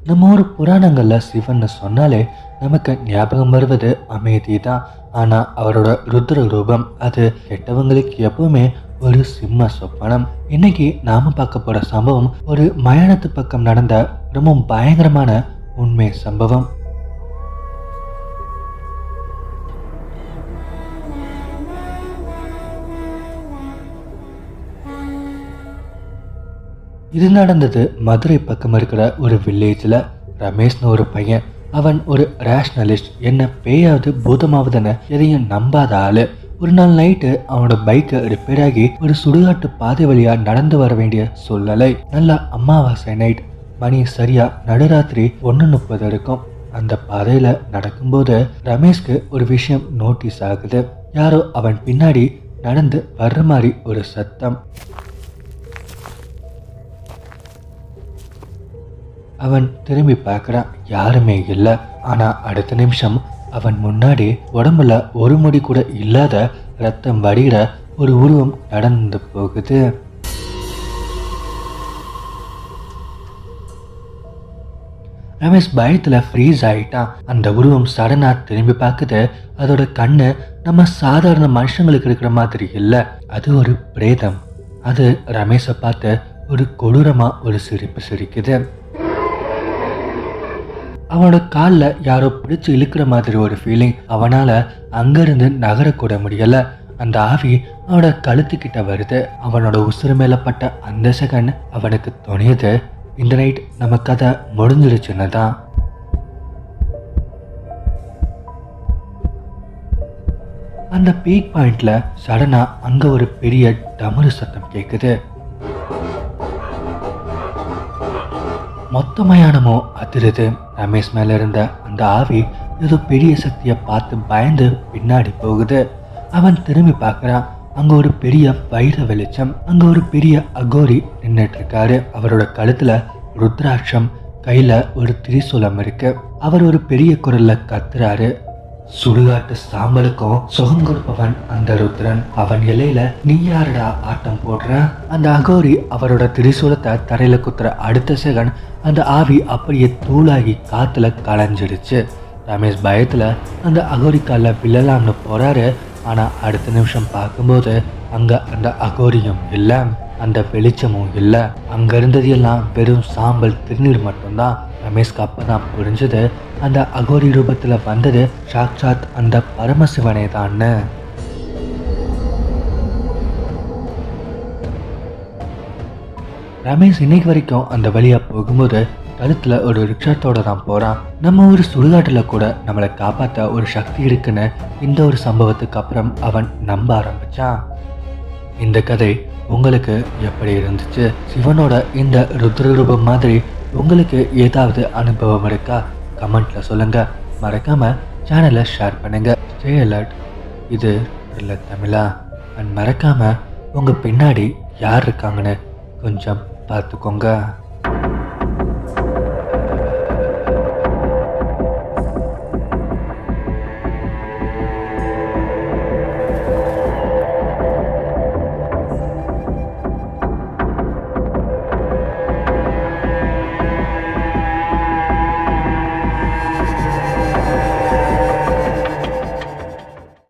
நம்ம ஒரு புராணங்கள்ல சிவன் சொன்னாலே நமக்கு ஞாபகம் வருவது அமைதி தான். ஆனா அவரோட ருத்ர ரூபம் அது கெட்டவங்களுக்கு எப்பவுமே ஒரு சிம்ம சொப்பனம். இன்னைக்கு நாம பார்க்க போற சம்பவம் ஒரு மயானத்து பக்கம் நடந்த ரொம்ப பயங்கரமான உண்மை சம்பவம். இது நடந்தது மதுரை பக்கம் இருக்கிற ஒரு வில்லேஜில். ரமேஷ்னு ஒரு பையன். அவன் ஒரு ரேஷ்னலிஸ்ட். என்ன பேயாவது பூதமாவதுன்னு எதையும் நம்பாத ஆளு. ஒரு நாள் நைட்டு அவனோட பைக்கை ரிப்பேர் ஆகி ஒரு சுடுகாட்டு பாதை வழியா நடந்து வர வேண்டிய சூழ்நிலை. நல்லா அமாவாசை நைட். மணி சரியா நடுராத்திரி 1:30 இருக்கும். அந்த பாதையில நடக்கும்போது ரமேஷ்க்கு ஒரு விஷயம் நோட்டீஸ் ஆகுது. யாரோ அவன் பின்னாடி நடந்து வர்ற மாதிரி ஒரு சத்தம். அவன் திரும்பி பார்க்குறான். யாருமே இல்லை. ஆனால் அடுத்த நிமிஷம் அவன் முன்னாடி உடம்புல ஒரு முடி கூட இல்லாத ரத்தம் வடிகிற ஒரு உருவம் நடந்து போகுது. ரமேஷ் பயத்தில் ஃப்ரீஸ் ஆகிட்டான். அந்த உருவம் சடனாக திரும்பி பார்க்குது. அதோட கண்ணு நம்ம சாதாரண மனுஷங்களுக்கு இருக்கிற மாதிரி இல்லை. அது ஒரு பிரேதம். அது ரமேஷை பார்த்து ஒரு கொடூரமாக ஒரு சிரிப்பு சிரிக்குது. அவனோட காலில் யாரோ பிடிச்சி இழுக்கிற மாதிரி ஒரு ஃபீலிங். அவனால் அங்கேருந்து நகரக்கூட முடியலை. அந்த ஆவி அவனோட கழுத்துக்கிட்ட வருது. அவனோட உசுறு மேலே பட்ட அந்த செகண்ட் அவனுக்கு தோணியது, இந்த நைட் நம்ம கதை முடிஞ்சிருச்சுன்னு தான். அந்த பீக் பாயிண்ட்ல சடனா அங்கே ஒரு பெரிய டமரு சத்தம் கேட்குது. மொத்த மயானமோ அதிருது. ரமேஷ் மேல இருந்த அந்த ஆவி ஏதோ பெரிய சக்தியை பார்த்து பயந்து பின்னாடி போகுது. அவன் திரும்பி பார்க்கறான். அங்க ஒரு பெரிய வைர வெளிச்சம். அங்க ஒரு பெரிய அகோரி நின்றுட்டு இருக்காரு. அவரோட கழுத்துல ருத்ராட்சம், கையில ஒரு திரிசூலம் இருக்கு. அவர் ஒரு பெரிய குரல்ல கத்துறாரு, சுடுகாட்டு சாம்பலுக்கும் சுகம் கொடுப்பவன் அந்த ருத்ரன். அவன் இலையில நீ யாருடா ஆட்டம் போடுற? அந்த அகோரி அவரோட திரிசூலத்தை தரையில குத்துற அடுத்த செகண்ட் அந்த ஆவி அப்படியே தூளாகி காத்துல களைஞ்சிடுச்சு. ரமேஷ் பயத்துல அந்த அகோரி காலில் விழலாம்னு போறாரு. ஆனா அடுத்த நிமிஷம் பார்க்கும்போது அங்க அந்த அகோரியும் இல்லை, அந்த வெளிச்சமும் இல்லை. அங்க இருந்தது எல்லாம் வெறும் சாம்பல் திருநீர் மட்டும்தான். ரமேஷ்க்கு அப்பதான் புரிஞ்சது, அந்த அகோரி ரூபத்துல வந்தது சாக்சாத் அந்த பரமசிவனே தான். ரமேஷ் இன்னைக்கு வரைக்கும் அந்த வழியா போகும்போது கழுத்துல ஒரு ரிக்ஷாத்தோட தான் போறான். நம்ம ஒரு சுடுகாட்டுல கூட நம்மளை காப்பாற்ற ஒரு சக்தி இருக்குன்னு இந்த ஒரு சம்பவத்துக்கு அப்புறம் அவன் நம்ப ஆரம்பிச்சான். இந்த கதை உங்களுக்கு எப்படி இருந்துச்சு? சிவனோட இந்த ருத்ர ரூபம் மாதிரி உங்களுக்கு ஏதாவது அனுபவம் இருக்கா? கமெண்ட்ல சொல்லுங்க. மறக்காம சேனலை ஷேர் பண்ணுங்க. Stay alert. இது தமிழா. அண்ட் மறக்காம உங்க பின்னாடி யார் இருக்காங்கன்னு கொஞ்சம் பார்த்துக்கோங்க.